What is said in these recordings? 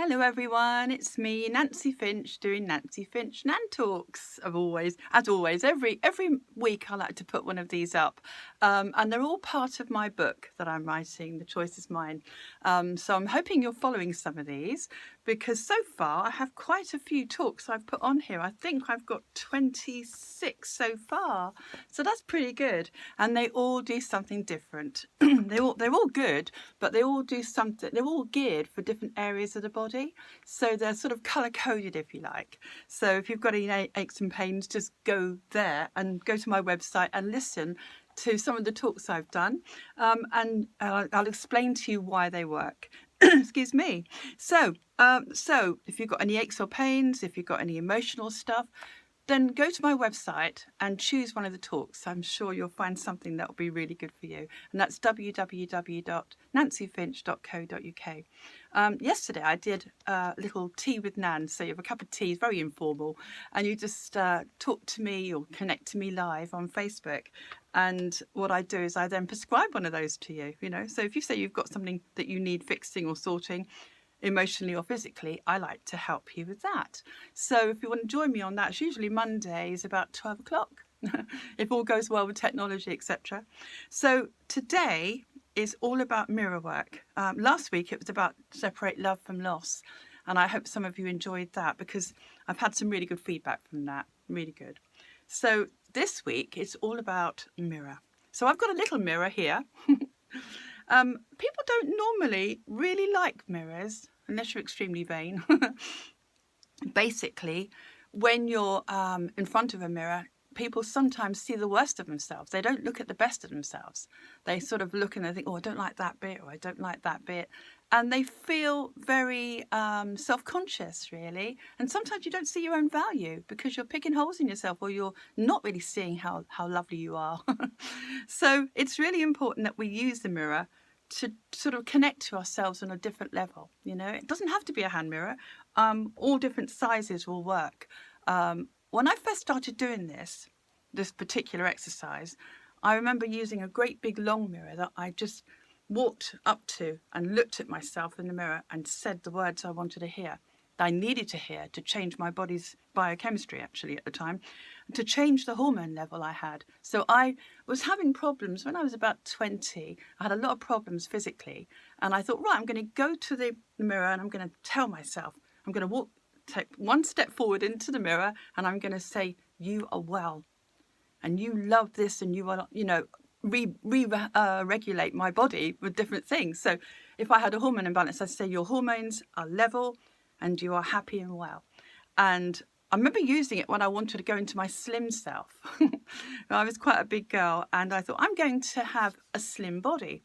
Hello everyone, it's me, Nancy Finch, doing Nancy Finch Nan Talks. As always, every week I like to put one of these up, and they're all part of my book that I'm writing. The Choice is Mine. So I'm hoping you're following some of these, because so far I have quite a few talks I've put on here. I think I've got 26 so far, so that's pretty good. And they all do something different. they're all good, but they all do something. They're all geared for different areas of the body, so they're sort of color coded, if you like. So if you've got any aches and pains, just go there and go to my website and listen to some of the talks I've done, and I'll explain to you why they work. Excuse me. So if you've got any aches or pains, if you've got any emotional stuff, then go to my website and choose one of the talks. I'm sure you'll find something that will be really good for you. And that's www.nancyfinch.co.uk. Yesterday I did a little tea with Nan. So you have a cup of tea, it's very informal, and you just talk to me or connect to me live on Facebook. And what I do is I then prescribe one of those to you, So if you say you've got something that you need fixing or sorting, emotionally or physically, I like to help you with that. So if you want to join me on that, it's usually Mondays about 12 o'clock, if all goes well with technology, etc. So today is all about mirror work. Last week it was about separate love from loss, and I hope some of you enjoyed that, because I've had some really good feedback from that, really good. So this week it's all about mirror. So I've got a little mirror here. People don't normally really like mirrors unless you're extremely vain. Basically, when you're in front of a mirror, people sometimes see the worst of themselves. They don't look at the best of themselves. They sort of look and they think, oh, I don't like that bit, or I don't like that bit. And they feel very self-conscious, really. And sometimes you don't see your own value because you're picking holes in yourself, or you're not really seeing how lovely you are. So it's really important that we use the mirror to sort of connect to ourselves on a different level. It doesn't have to be a hand mirror. All different sizes will work. When I first started doing this particular exercise, I remember using a great big long mirror that I just walked up to and looked at myself in the mirror and said the words I wanted to hear, that I needed to hear to change my body's biochemistry, actually, at the time, to change the hormone level I had. So I was having problems when I was about 20. I had a lot of problems physically, and I thought, right, I'm going to go to the mirror and I'm going to tell myself, I'm going to take one step forward into the mirror, and I'm going to say, you are well, and you love this, and you are, regulate my body with different things. So if I had a hormone imbalance, I'd say your hormones are level and you are happy and well. And I remember using it when I wanted to go into my slim self. I was quite a big girl, and I thought, I'm going to have a slim body.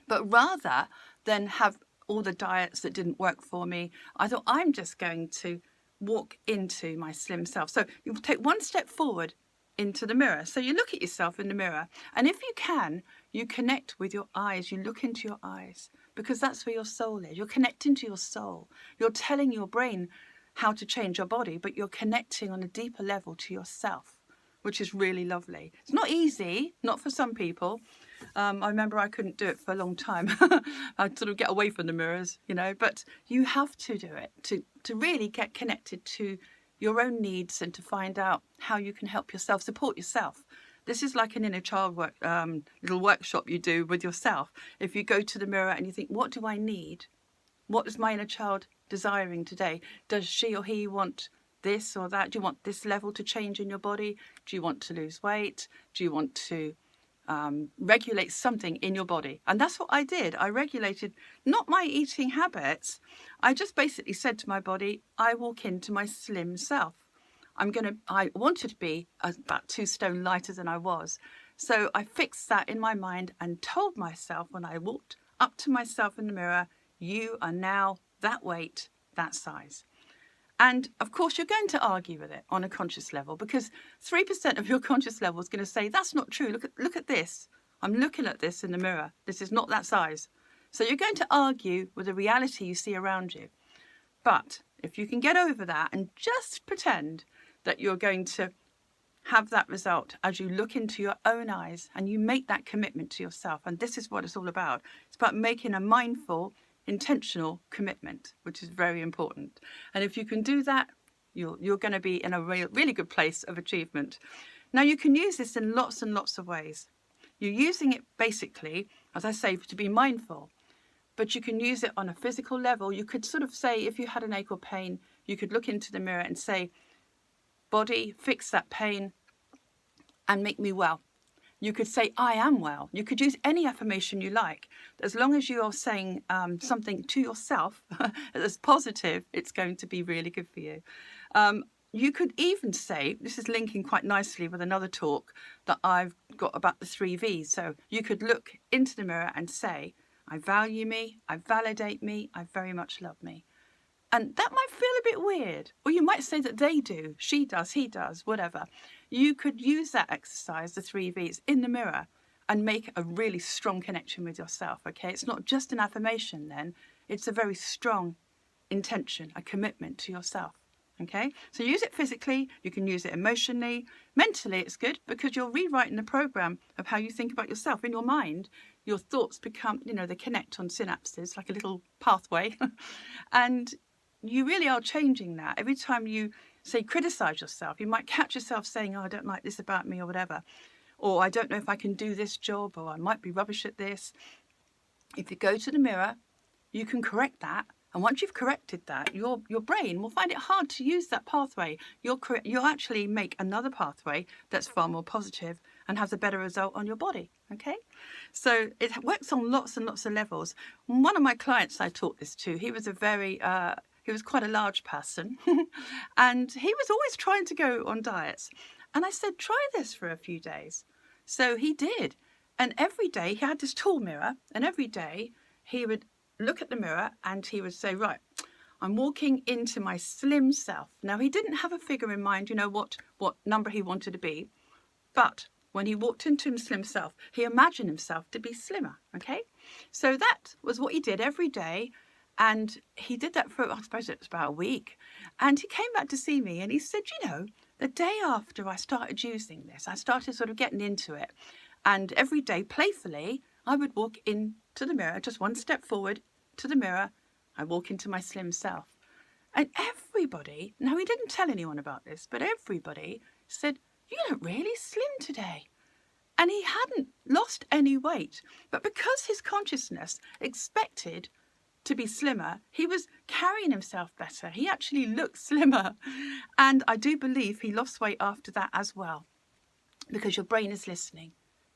But rather than have all the diets that didn't work for me, I thought, I'm just going to walk into my slim self. So you take one step forward into the mirror. So you look at yourself in the mirror, and if you can, you connect with your eyes. You look into your eyes, because that's where your soul is. You're connecting to your soul. You're telling your brain how to change your body, but you're connecting on a deeper level to yourself, which is really lovely. It's not easy, not for some people. I remember I couldn't do it for a long time. I'd sort of get away from the mirrors, but you have to do it to really get connected to your own needs and to find out how you can help yourself, support yourself. This is like an inner child little workshop you do with yourself. If you go to the mirror and you think, what do I need? What is my inner child desiring today? Does she or he want this or that? Do you want this level to change in your body? Do you want to lose weight? Do you want to regulate something in your body? And that's what I did. I regulated not my eating habits. I just basically said to my body, I walk into my slim self. I wanted to be about 2 stone lighter than I was. So I fixed that in my mind and told myself, when I walked up to myself in the mirror, you are now that weight, that size. And of course, you're going to argue with it on a conscious level, because 3% of your conscious level is going to say, that's not true. Look at this. I'm looking at this in the mirror. This is not that size. So you're going to argue with the reality you see around you. But if you can get over that and just pretend that you're going to have that result as you look into your own eyes and you make that commitment to yourself. And this is what it's all about. It's about making a mindful, intentional commitment, which is very important. And if you can do that, you're going to be in a really good place of achievement. Now, you can use this in lots and lots of ways. You're using it basically, as I say, to be mindful, but you can use it on a physical level. You could sort of say, if you had an ache or pain, you could look into the mirror and say, body, fix that pain and make me well. You could say, I am well. You could use any affirmation you like. As long as you are saying something to yourself that's positive, it's going to be really good for you. You could even say, this is linking quite nicely with another talk that I've got about the 3 V's. So you could look into the mirror and say, I value me, I validate me, I very much love me. And that might feel a bit weird. Or you might say that they do, she does, he does, whatever. You could use that exercise, the 3 V's, in the mirror and make a really strong connection with yourself, okay? It's not just an affirmation then. It's a very strong intention, a commitment to yourself, okay? So use it physically. You can use it emotionally. Mentally, it's good because you're rewriting the program of how you think about yourself. In your mind, your thoughts become, they connect on synapses, like a little pathway. And you really are changing that. Every time you, say, criticize yourself, you might catch yourself saying, oh, I don't like this about me or whatever. Or I don't know if I can do this job, or I might be rubbish at this. If you go to the mirror, you can correct that. And once you've corrected that, your brain will find it hard to use that pathway. You'll actually make another pathway that's far more positive and has a better result on your body, okay? So it works on lots and lots of levels. One of my clients I taught this to, he was he was quite a large person and he was always trying to go on diets. And I said, try this for a few days. So he did. And every day he had this tall mirror, and every day he would look at the mirror and he would say, right, I'm walking into my slim self. Now, he didn't have a figure in mind, what number he wanted to be. But when he walked into his slim self, he imagined himself to be slimmer, okay? So that was what he did every day. And he did that for, I suppose it was about a week. And he came back to see me and he said, the day after I started using this, I started sort of getting into it. And every day, playfully, I would walk into the mirror, just one step forward to the mirror. I walk into my slim self. And everybody, now he didn't tell anyone about this, but everybody said, you look really slim today. And he hadn't lost any weight. But because his consciousness expected to be slimmer, he was carrying himself better. He actually looked slimmer. And I do believe he lost weight after that as well, because your brain is listening.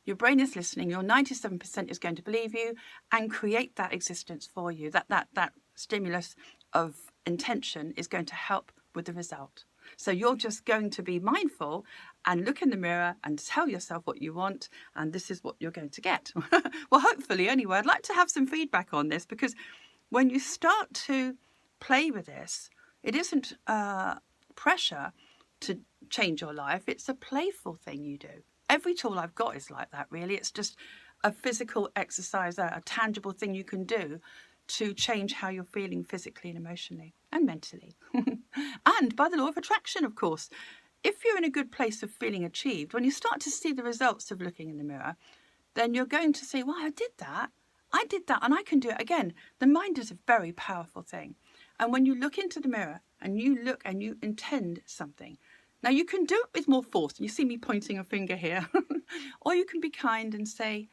Your brain is listening. Your 97% is going to believe you and create that existence for you. That stimulus of intention is going to help with the result. So you're just going to be mindful and look in the mirror and tell yourself what you want, and this is what you're going to get. Well, hopefully, anyway, I'd like to have some feedback on this, because when you start to play with this, it isn't pressure to change your life. It's a playful thing you do. Every tool I've got is like that, really. It's just a physical exercise, a tangible thing you can do to change how you're feeling physically and emotionally and mentally. And by the law of attraction, of course, if you're in a good place of feeling achieved, when you start to see the results of looking in the mirror, then you're going to say, well, I did that, and I can do it again. The mind is a very powerful thing. And when you look into the mirror and you look and you intend something, now you can do it with more force. You see me pointing a finger here. Or you can be kind and say,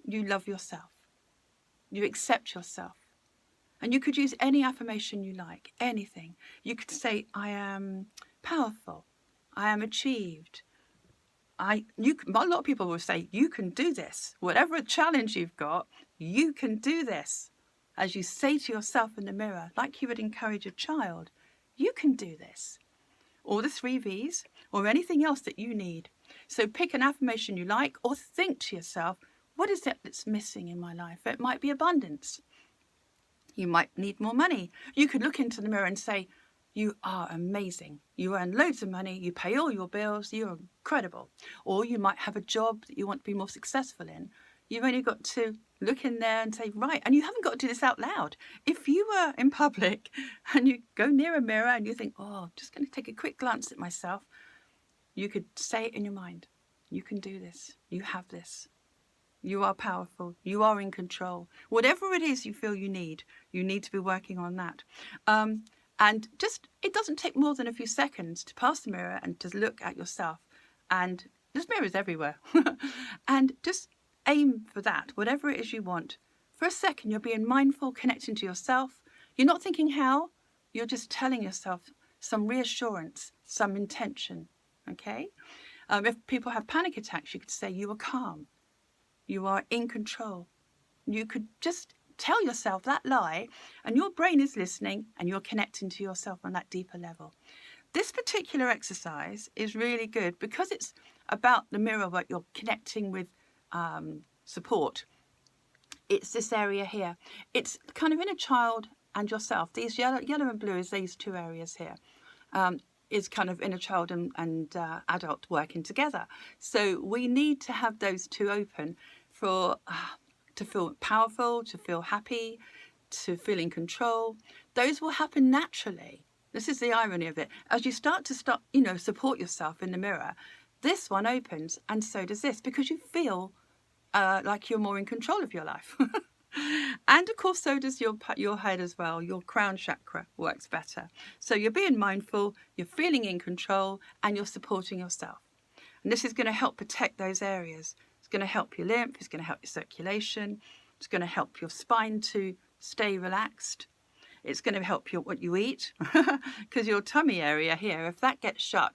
you love yourself. You accept yourself. And you could use any affirmation you like, anything. You could say, I am powerful. I am achieved. A lot of people will say, you can do this. Whatever challenge you've got, you can do this. As you say to yourself in the mirror, like you would encourage a child, you can do this. Or the 3 V's, or anything else that you need. So pick an affirmation you like, or think to yourself, what is it that's missing in my life? It might be abundance. You might need more money. You could look into the mirror and say, you are amazing. You earn loads of money. You pay all your bills. You're incredible. Or you might have a job that you want to be more successful in. You've only got to look in there and say, right. And you haven't got to do this out loud. If you were in public and you go near a mirror and you think, oh, I'm just going to take a quick glance at myself, you could say it in your mind. You can do this. You have this. You are powerful. You are in control. Whatever it is you feel you need to be working on that. And just, it doesn't take more than a few seconds to pass the mirror and to look at yourself. And there's mirrors everywhere. And just aim for that, whatever it is you want. For a second, you're being mindful, connecting to yourself. You're not thinking how, you're just telling yourself some reassurance, some intention, okay? If people have panic attacks, you could say you are calm. You are in control. You could just tell yourself that lie, and your brain is listening and you're connecting to yourself on that deeper level. This particular exercise is really good because it's about the mirror work. You're connecting with support. It's this area here. It's kind of inner child and yourself. These yellow and blue is these two areas here. Is kind of inner child and adult working together. So we need to have those two open for to feel powerful, to feel happy, to feel in control. Those will happen naturally. This is the irony of it. As you start to support yourself in the mirror, this one opens, and so does this, because you feel like you're more in control of your life. And of course, so does your head as well. Your crown chakra works better. So you're being mindful, you're feeling in control, and you're supporting yourself. And this is going to help protect those areas. It's going to help your lymph, it's going to help your circulation, it's going to help your spine to stay relaxed. It's going to help what you eat, because your tummy area here, if that gets shut,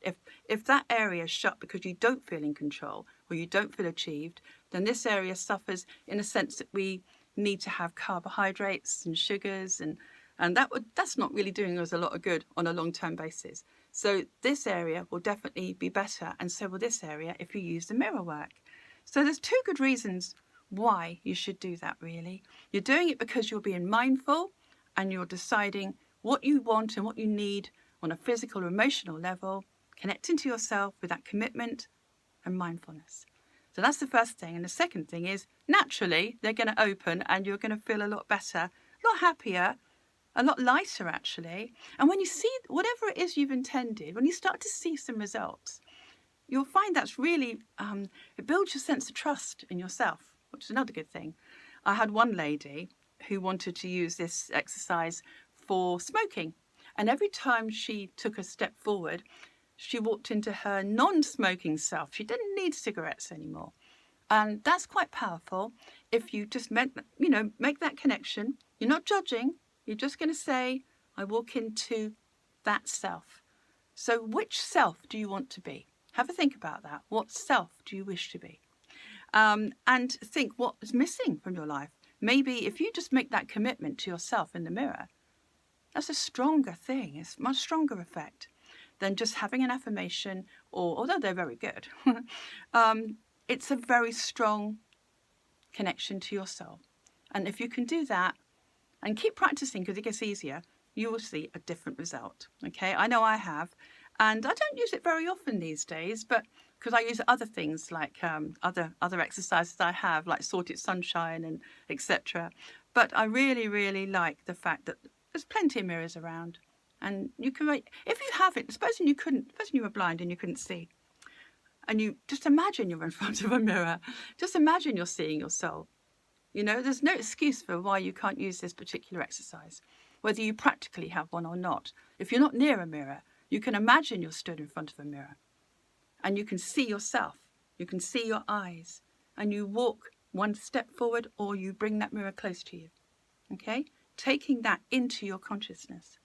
if that area is shut because you don't feel in control or you don't feel achieved, then this area suffers in a sense that we need to have carbohydrates and sugars, and that's not really doing us a lot of good on a long-term basis. So this area will definitely be better, and so will this area if you use the mirror work. So there's two good reasons why you should do that, really. You're doing it because you're being mindful and you're deciding what you want and what you need on a physical or emotional level, connecting to yourself with that commitment and mindfulness. So that's the first thing. And the second thing is, naturally, they're going to open and you're going to feel a lot better, a lot happier, a lot lighter, actually. And when you see whatever it is you've intended, when you start to see some results, you'll find that's really, it builds your sense of trust in yourself, which is another good thing. I had one lady who wanted to use this exercise for smoking. And every time she took a step forward, she walked into her non-smoking self. She didn't need cigarettes anymore. And that's quite powerful if you just make that connection. You're not judging. You're just going to say, I walk into that self. So which self do you want to be? Have a think about that. What self do you wish to be? And think what is missing from your life. Maybe if you just make that commitment to yourself in the mirror, that's a stronger thing. It's a much stronger effect than just having an affirmation, or although they're very good, it's a very strong connection to your soul. And if you can do that and keep practicing, because it gets easier, you will see a different result. Okay, I know I have. And I don't use it very often these days, but because I use other things like other exercises I have, like Sorted Sunshine and etc. But I really, really like the fact that there's plenty of mirrors around. And you can make, if you haven't, supposing you were blind and you couldn't see, and you just imagine you're in front of a mirror, just imagine you're seeing your soul. There's no excuse for why you can't use this particular exercise, whether you practically have one or not. If you're not near a mirror, you can imagine you're stood in front of a mirror and you can see yourself, you can see your eyes, and you walk one step forward or you bring that mirror close to you. Okay? Taking that into your consciousness.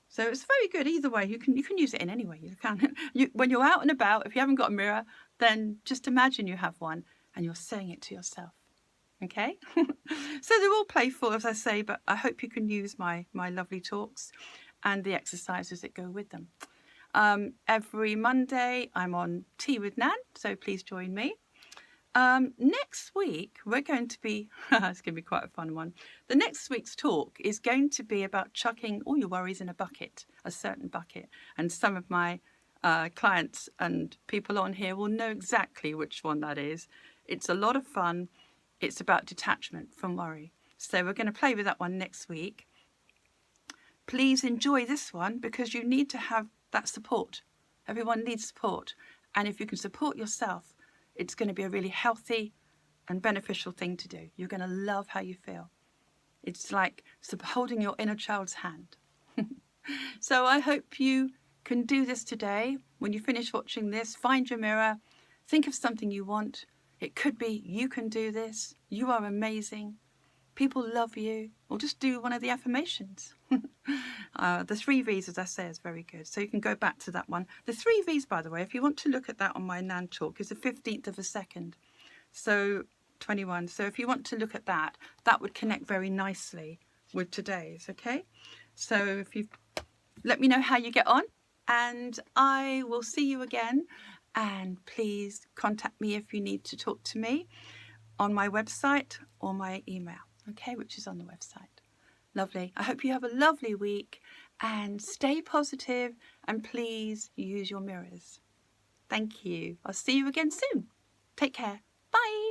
So it's very good either way. You can use it in any way you can. When you're out and about, if you haven't got a mirror, then just imagine you have one and you're saying it to yourself. Okay? So they're all playful, as I say, but I hope you can use my lovely talks and the exercises that go with them. Every Monday, I'm on Tea with Nan, so please join me. Next week, we're going to be, it's going to be quite a fun one. The next week's talk is going to be about chucking all your worries in a certain bucket. And some of my clients and people on here will know exactly which one that is. It's a lot of fun. It's about detachment from worry. So we're going to play with that one next week. Please enjoy this one because you need to have that support. Everyone needs support. And if you can support yourself, it's going to be a really healthy and beneficial thing to do. You're going to love how you feel. It's like holding your inner child's hand. So I hope you can do this today. When you finish watching this, find your mirror, think of something you want. It could be, you can do this, you are amazing, people love you, or just do one of the affirmations. The 3 V's, as I say, is very good. So you can go back to that one. The 3 V's, by the way, if you want to look at that on my Nan Talk, is the 15th of a second. So 21. So if you want to look at that, that would connect very nicely with today's, okay? So if you let me know how you get on, and I will see you again. And please contact me if you need to talk to me on my website or my email, okay, which is on the website. Lovely. I hope you have a lovely week and stay positive, and please use your mirrors. Thank you. I'll see you again soon. Take care. Bye.